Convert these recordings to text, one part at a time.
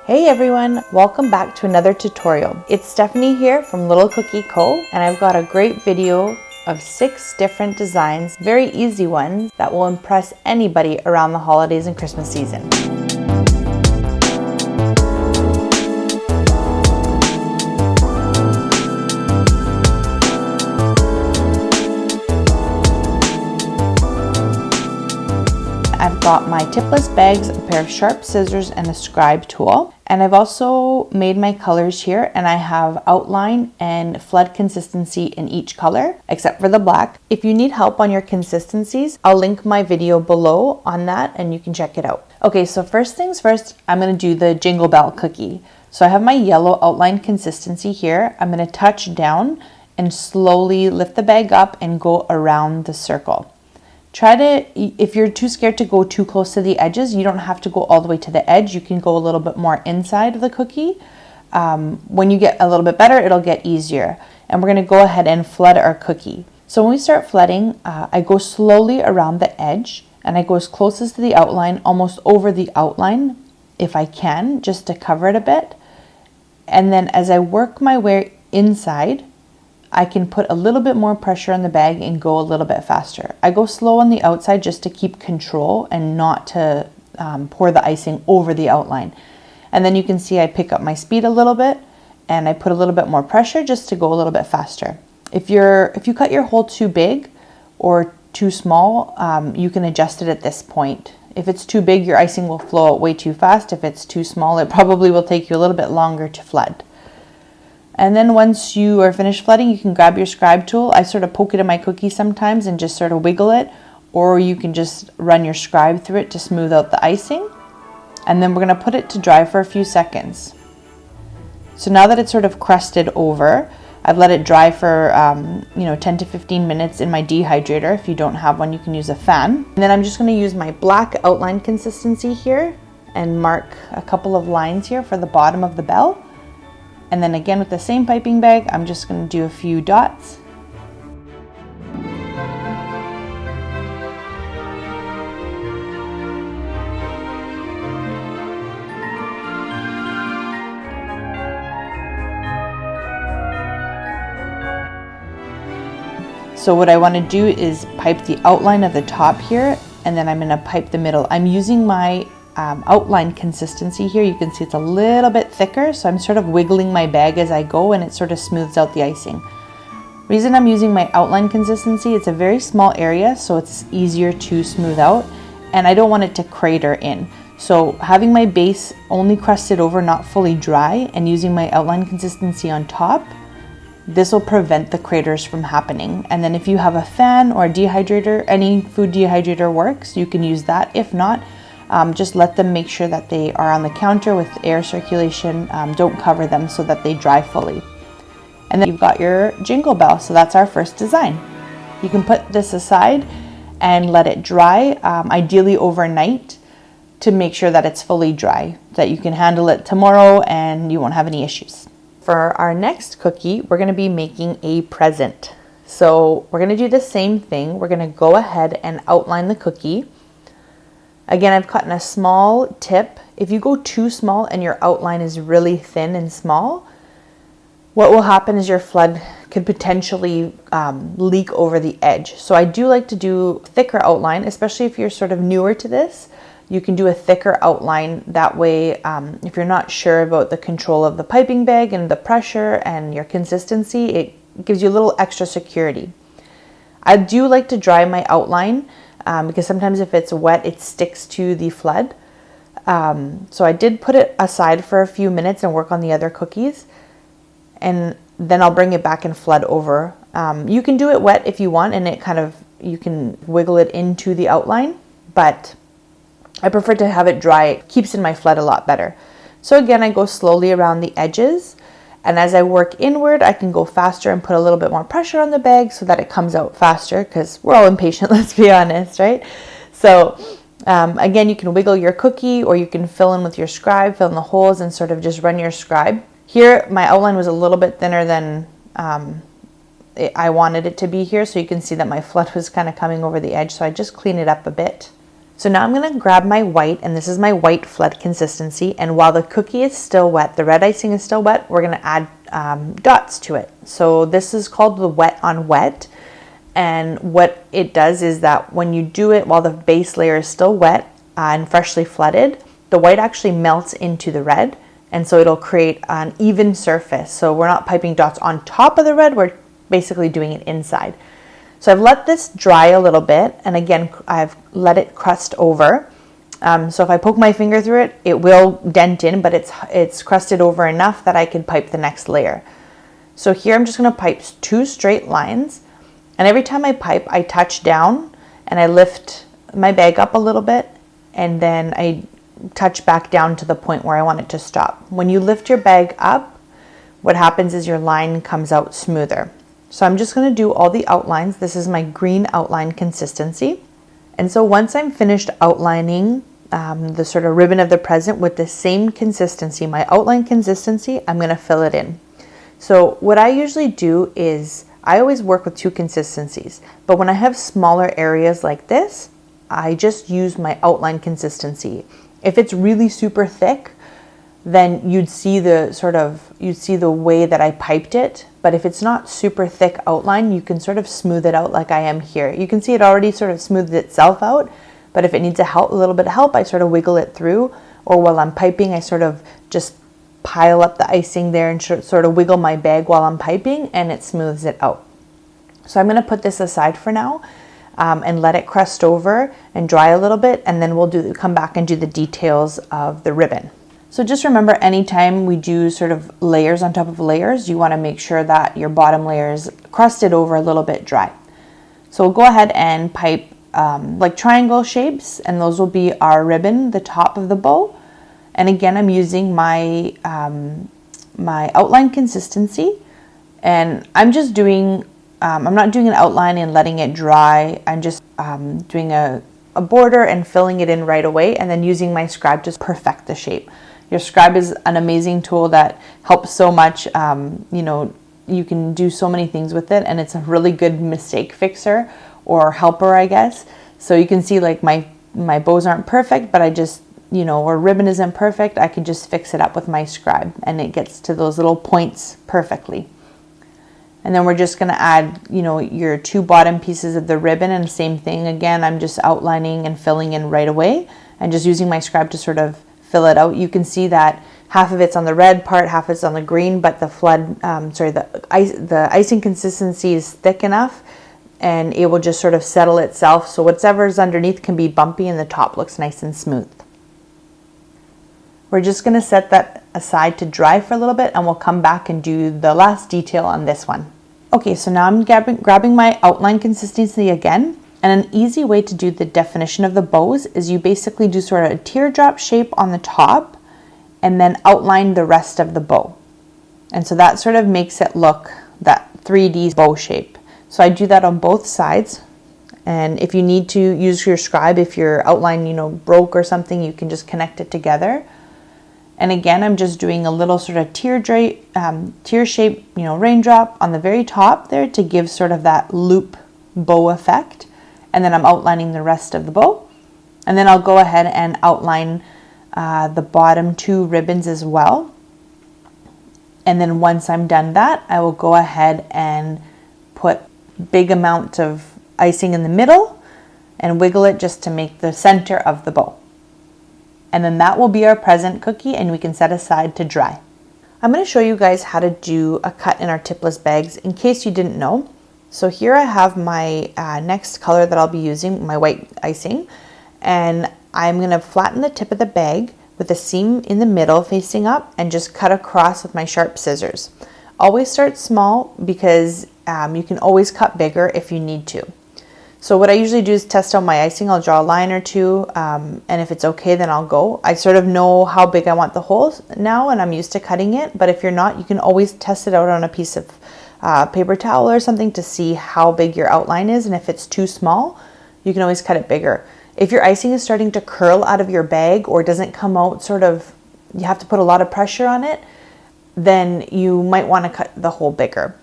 Hey everyone, welcome back to another tutorial. It's Stephanie here from Little Cookie Co. and I've got a great video of 6 different designs, very easy ones that will impress anybody around the holidays and Christmas season. I've got my tipless bags, a pair of sharp scissors, and a scribe tool. And I've also made my colors here, and I have outline and flood consistency in each color, except for the black. If you need help on your consistencies, I'll link my video below on that and you can check it out. Okay, so first things first, I'm gonna do the Jingle Bell cookie. So I have my yellow outline consistency here. I'm gonna touch down and slowly lift the bag up and go around the circle. Try to, if you're too scared to go too close to the edges, you don't have to go all the way to the edge. You can go a little bit more inside of the cookie. When you get a little bit better, it'll get easier. And we're gonna go ahead and flood our cookie. So when we start flooding, I go slowly around the edge and I go as close as to the outline, almost over the outline, if I can, just to cover it a bit. And then as I work my way inside, I can put a little bit more pressure on the bag and go a little bit faster. I go slow on the outside just to keep control and not to pour the icing over the outline. And then you can see I pick up my speed a little bit and I put a little bit more pressure just to go a little bit faster. If you cut your hole too big or too small, you can adjust it at this point. If it's too big, your icing will flow out way too fast. If it's too small, it probably will take you a little bit longer to flood. And then once you are finished flooding, you can grab your scribe tool. I sort of poke it in my cookie sometimes and just sort of wiggle it, or you can just run your scribe through it to smooth out the icing. And then we're gonna put it to dry for a few seconds. So now that it's sort of crusted over, I've let it dry for 10 to 15 minutes in my dehydrator. If you don't have one, you can use a fan. And then I'm just gonna use my black outline consistency here and mark a couple of lines here for the bottom of the bell. And then again with the same piping bag, I'm just going to do a few dots. So what I want to do is pipe the outline of the top here, and then I'm going to pipe the middle. I'm using my outline consistency here. You can see it's a little bit thicker, so I'm sort of wiggling my bag as I go and it sort of smooths out the icing. Reason I'm using my outline consistency, it's a very small area, so it's easier to smooth out, and I don't want it to crater in. So having my base only crusted over, not fully dry, and using my outline consistency on top, this will prevent the craters from happening. And then if you have a fan or a dehydrator, any food dehydrator works, you can use that. If not, just let them make sure that they are on the counter with air circulation. Don't cover them so that they dry fully. And then you've got your Jingle Bell. So that's our first design. You can put this aside and let it dry, ideally overnight, to make sure that it's fully dry, that you can handle it tomorrow and you won't have any issues. For our next cookie, we're going to be making a present. So we're going to do the same thing. We're going to go ahead and outline the cookie. Again, I've cut in a small tip. If you go too small and your outline is really thin and small, what will happen is your flood could potentially leak over the edge. So I do like to do thicker outline, especially if you're sort of newer to this. You can do a thicker outline. That way, if you're not sure about the control of the piping bag and the pressure and your consistency, it gives you a little extra security. I do like to dry my outline because sometimes if it's wet, it sticks to the flood. So I did put it aside for a few minutes and work on the other cookies. And then I'll bring it back and flood over. You can do it wet if you want, and you can wiggle it into the outline, but I prefer to have it dry. It keeps in my flood a lot better. So again, I go slowly around the edges. And as I work inward, I can go faster and put a little bit more pressure on the bag so that it comes out faster, because we're all impatient, let's be honest, right? So again, you can wiggle your cookie, or you can fill in with your scribe, fill in the holes and sort of just run your scribe. Here, my outline was a little bit thinner than I wanted it to be here. So you can see that my flood was kind of coming over the edge. So I just clean it up a bit. So now I'm going to grab my white, and this is my white flood consistency, and while the cookie is still wet, the red icing is still wet, we're going to add dots to it. So this is called the wet on wet, and what it does is that when you do it while the base layer is still wet and freshly flooded, the white actually melts into the red, and so it'll create an even surface. So we're not piping dots on top of the red, we're basically doing it inside. So I've let this dry a little bit, and again, I've let it crust over. So if I poke my finger through it, it will dent in, but it's crusted over enough that I can pipe the next layer. So here I'm just going to pipe 2 straight lines, and every time I pipe, I touch down and I lift my bag up a little bit, and then I touch back down to the point where I want it to stop. When you lift your bag up, what happens is your line comes out smoother. So I'm just going to do all the outlines. This is my green outline consistency. And so once I'm finished outlining the sort of ribbon of the present with the same consistency, my outline consistency, I'm going to fill it in. So what I usually do is I always work with 2 consistencies, but when I have smaller areas like this, I just use my outline consistency. If it's really super thick, then you'd see the way that I piped it. But if it's not super thick outline, you can sort of smooth it out like I am here. You can see it already sort of smoothed itself out, but if it needs a little bit of help, I sort of wiggle it through, or while I'm piping, I sort of just pile up the icing there and sort of wiggle my bag while I'm piping, and it smooths it out. So I'm going to put this aside for now and let it crust over and dry a little bit, and then we'll come back and do the details of the ribbon. So just remember, anytime we do sort of layers on top of layers, you want to make sure that your bottom layer is crusted over a little bit dry. So we'll go ahead and pipe like triangle shapes, and those will be our ribbon, the top of the bow. And again, I'm using my my outline consistency, and I'm just doing, I'm not doing an outline and letting it dry. I'm just doing a border and filling it in right away, and then using my scribe to perfect the shape. Your scribe is an amazing tool that helps so much. You can do so many things with it, and it's a really good mistake fixer or helper, I guess. So you can see like my bows aren't perfect, but I just, or ribbon isn't perfect, I can just fix it up with my scribe, and it gets to those little points perfectly. And then we're just going to add, your 2 bottom pieces of the ribbon, and same thing again, I'm just outlining and filling in right away, and just using my scribe to sort of fill it out. You can see that half of it's on the red part, half is on the green, but the icing consistency is thick enough, and it will just sort of settle itself. So whatever's underneath can be bumpy, and the top looks nice and smooth. We're just going to set that aside to dry for a little bit, and we'll come back and do the last detail on this one. Okay, so now I'm grabbing my outline consistency again. And an easy way to do the definition of the bows is you basically do sort of a teardrop shape on the top and then outline the rest of the bow. And so that sort of makes it look that 3D bow shape. So I do that on both sides. And if you need to use your scribe, if your outline, broke or something, you can just connect it together. And again, I'm just doing a little sort of tear shape, raindrop on the very top there to give sort of that loop bow effect. And then I'm outlining the rest of the bow. And then I'll go ahead and outline the bottom 2 ribbons as well. And then once I'm done that, I will go ahead and put big amount of icing in the middle and wiggle it just to make the center of the bow. And then that will be our present cookie, and we can set aside to dry. I'm going to show you guys how to do a cut in our tipless bags in case you didn't know. So here I have my next color that I'll be using, my white icing, and I'm going to flatten the tip of the bag with a seam in the middle facing up and just cut across with my sharp scissors. Always start small because you can always cut bigger if you need to. So what I usually do is test out my icing. I'll draw a line or 2, and if it's okay, then I'll go. I sort of know how big I want the holes now, and I'm used to cutting it, but if you're not, you can always test it out on a piece of paper towel or something to see how big your outline is, and if it's too small, you can always cut it bigger. If your icing is starting to curl out of your bag or doesn't come out you have to put a lot of pressure on it, then you might want to cut the hole bigger.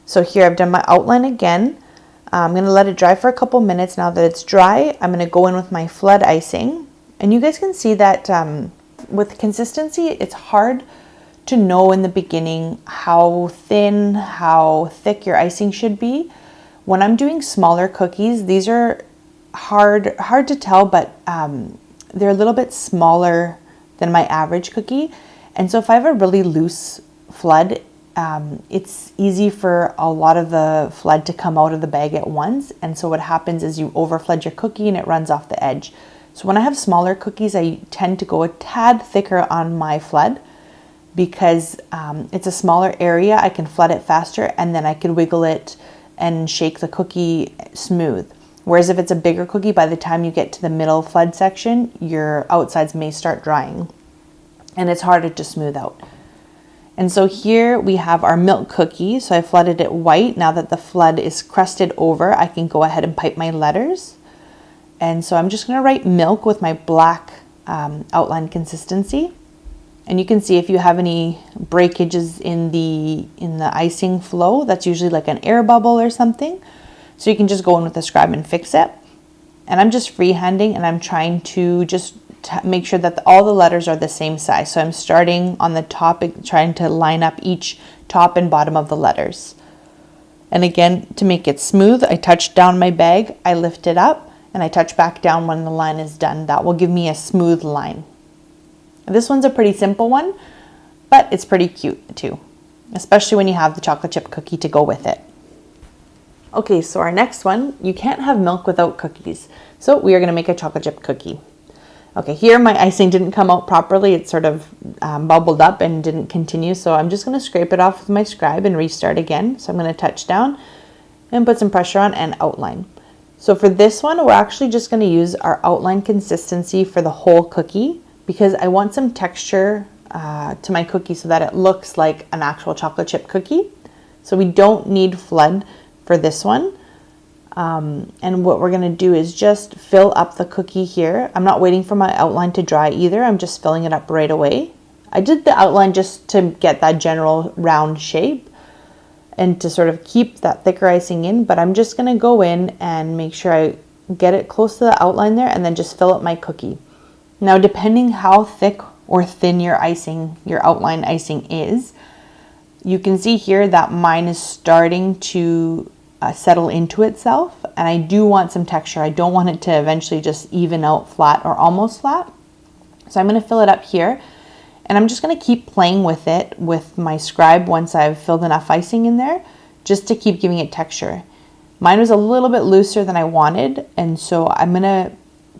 So here I've done my outline again. I'm going to let it dry for a couple minutes. Now that it's dry, I'm going to go in with my flood icing. And you guys can see that with consistency, it's hard to know in the beginning how thin, how thick your icing should be. When I'm doing smaller cookies, these are hard to tell, but they're a little bit smaller than my average cookie. And so if I have a really loose flood, it's easy for a lot of the flood to come out of the bag at once. And so what happens is you overflood your cookie and it runs off the edge. So when I have smaller cookies, I tend to go a tad thicker on my flood because it's a smaller area. I can flood it faster and then I can wiggle it and shake the cookie smooth. Whereas if it's a bigger cookie, by the time you get to the middle flood section, your outsides may start drying and it's harder to smooth out. And so here we have our milk cookie. So I flooded it white. Now that the flood is crusted over, I can go ahead and pipe my letters. And so I'm just going to write milk with my black outline consistency. And you can see if you have any breakages in the icing flow, that's usually like an air bubble or something. So you can just go in with the scribe and fix it. And I'm just freehanding and I'm trying to just make sure that all the letters are the same size. So I'm starting on the top, trying to line up each top and bottom of the letters. And again, to make it smooth, I touch down my bag, I lift it up, and I touch back down when the line is done. That will give me a smooth line. This one's a pretty simple one, but it's pretty cute too, especially when you have the chocolate chip cookie to go with it. Okay, so our next one, you can't have milk without cookies. So we are going to make a chocolate chip cookie. Okay, here my icing didn't come out properly. It sort of bubbled up and didn't continue. So I'm just going to scrape it off with my scribe and restart again. So I'm going to touch down and put some pressure on and outline. So for this one, we're actually just going to use our outline consistency for the whole cookie because I want some texture to my cookie so that it looks like an actual chocolate chip cookie. So we don't need flood for this one. And what we're going to do is just fill up the cookie here. I'm not waiting for my outline to dry either. I'm just filling it up right away. I did the outline just to get that general round shape and to sort of keep that thicker icing in, but I'm just going to go in and make sure I get it close to the outline there and then just fill up my cookie. Now, depending how thick or thin your outline icing is, you can see here that mine is starting to settle into itself, and I do want some texture. I don't want it to eventually just even out flat or almost flat. So I'm going to fill it up here, and I'm just going to keep playing with it with my scribe once I've filled enough icing in there, just to keep giving it texture. Mine was a little bit looser than I wanted, and so I'm going to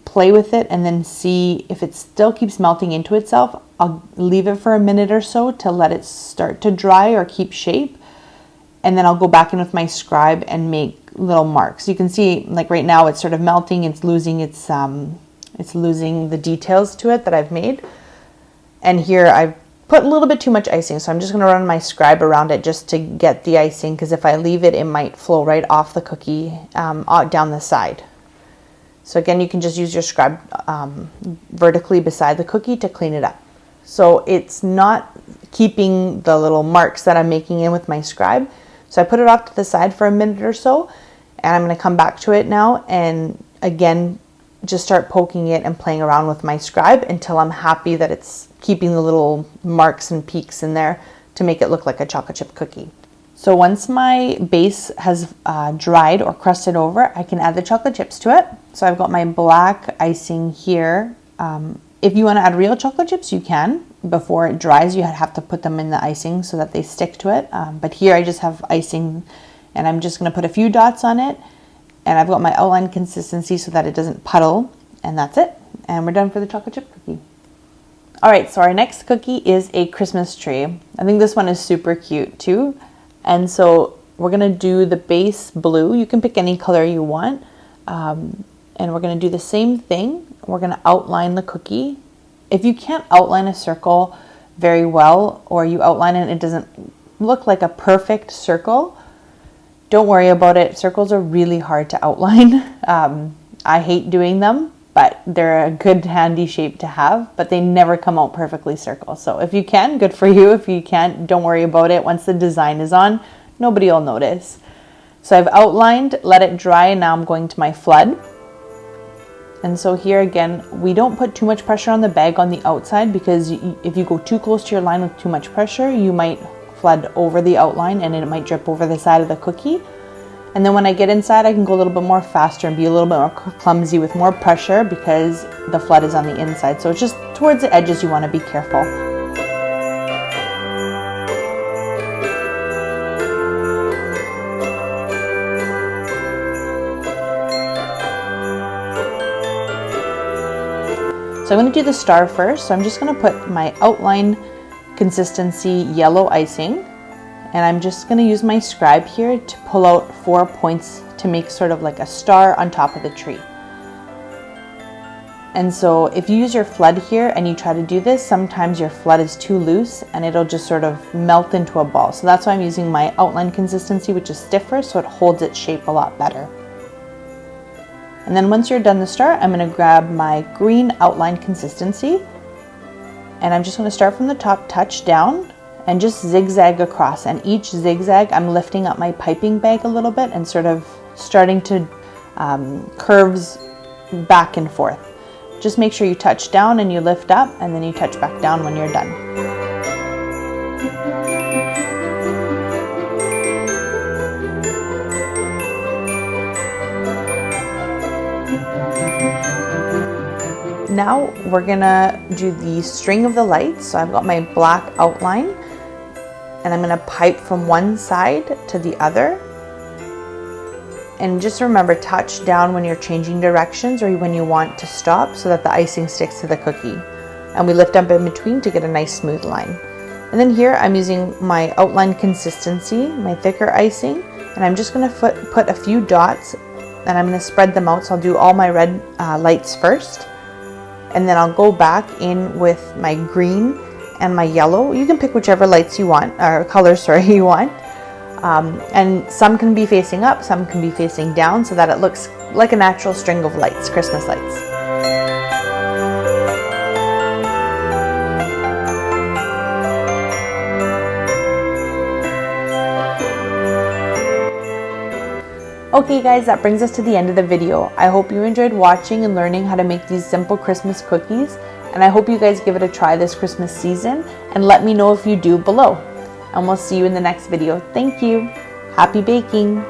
play with it and then see if it still keeps melting into itself. I'll leave it for a minute or so to let it start to dry or keep shape. And then I'll go back in with my scribe and make little marks. You can see, like right now, it's sort of melting. It's losing the details to it that I've made. And here I've put a little bit too much icing, so I'm just going to run my scribe around it just to get the icing, because if I leave it, it might flow right off the cookie down the side. So again, you can just use your scribe vertically beside the cookie to clean it up. So it's not keeping the little marks that I'm making in with my scribe. So I put it off to the side for a minute or so, and I'm going to come back to it now and again just start poking it and playing around with my scribe until I'm happy that it's keeping the little marks and peaks in there to make it look like a chocolate chip cookie. So once my base has dried or crusted over, I can add the chocolate chips to it. So I've got my black icing here. If you want to add real chocolate chips, you can. Before it dries, you have to put them in the icing so that they stick to it. But here I just have icing, and I'm just going to put a few dots on it. And I've got my outline consistency so that it doesn't puddle. And that's it. And we're done for the chocolate chip cookie. All right, so our next cookie is a Christmas tree. I think this one is super cute too. And so we're going to do the base blue. You can pick any color you want. And we're going to do the same thing. We're going to outline the cookie. If you can't outline a circle very well, or you outline it and it doesn't look like a perfect circle, don't worry about it. Circles are really hard to outline. I hate doing them, but they're a good handy shape to have, but they never come out perfectly circle. So if you can, good for you. If you can't, don't worry about it. Once the design is on, nobody will notice. So I've outlined, let it dry, and now I'm going to my flood. And so here again, we don't put too much pressure on the bag on the outside, because if you go too close to your line with too much pressure, you might flood over the outline and it might drip over the side of the cookie. And then when I get inside, I can go a little bit more faster and be a little bit more clumsy with more pressure because the flood is on the inside. So it's just towards the edges you want to be careful. So I'm going to do the star first. So I'm just going to put my outline consistency yellow icing, and I'm just going to use my scribe here to pull out 4 points to make sort of like a star on top of the tree. And so if you use your flood here and you try to do this, sometimes your flood is too loose and it'll just sort of melt into a ball. So that's why I'm using my outline consistency, which is stiffer, so it holds its shape a lot better. And then once you're done the star, I'm going to grab my green outline consistency, and I'm just going to start from the top, touch down, and just zigzag across. And each zigzag, I'm lifting up my piping bag a little bit and sort of starting to curves back and forth. Just make sure you touch down and you lift up, and then you touch back down when you're done. Now we're gonna do the string of the lights. So I've got my black outline, and I'm gonna pipe from one side to the other. And just remember, touch down when you're changing directions or when you want to stop, so that the icing sticks to the cookie. And we lift up in between to get a nice smooth line. And then here I'm using my outline consistency, my thicker icing, and I'm just gonna put a few dots, and I'm gonna spread them out. So I'll do all my red lights first, and then I'll go back in with my green and my yellow. You can pick whichever lights you want, or colors, sorry, you want. And some can be facing up, some can be facing down, so that it looks like a natural string of lights, Christmas lights. Okay guys, that brings us to the end of the video. I hope you enjoyed watching and learning how to make these simple Christmas cookies, and I hope you guys give it a try this Christmas season, and let me know if you do below. And we'll see you in the next video. Thank you. Happy baking.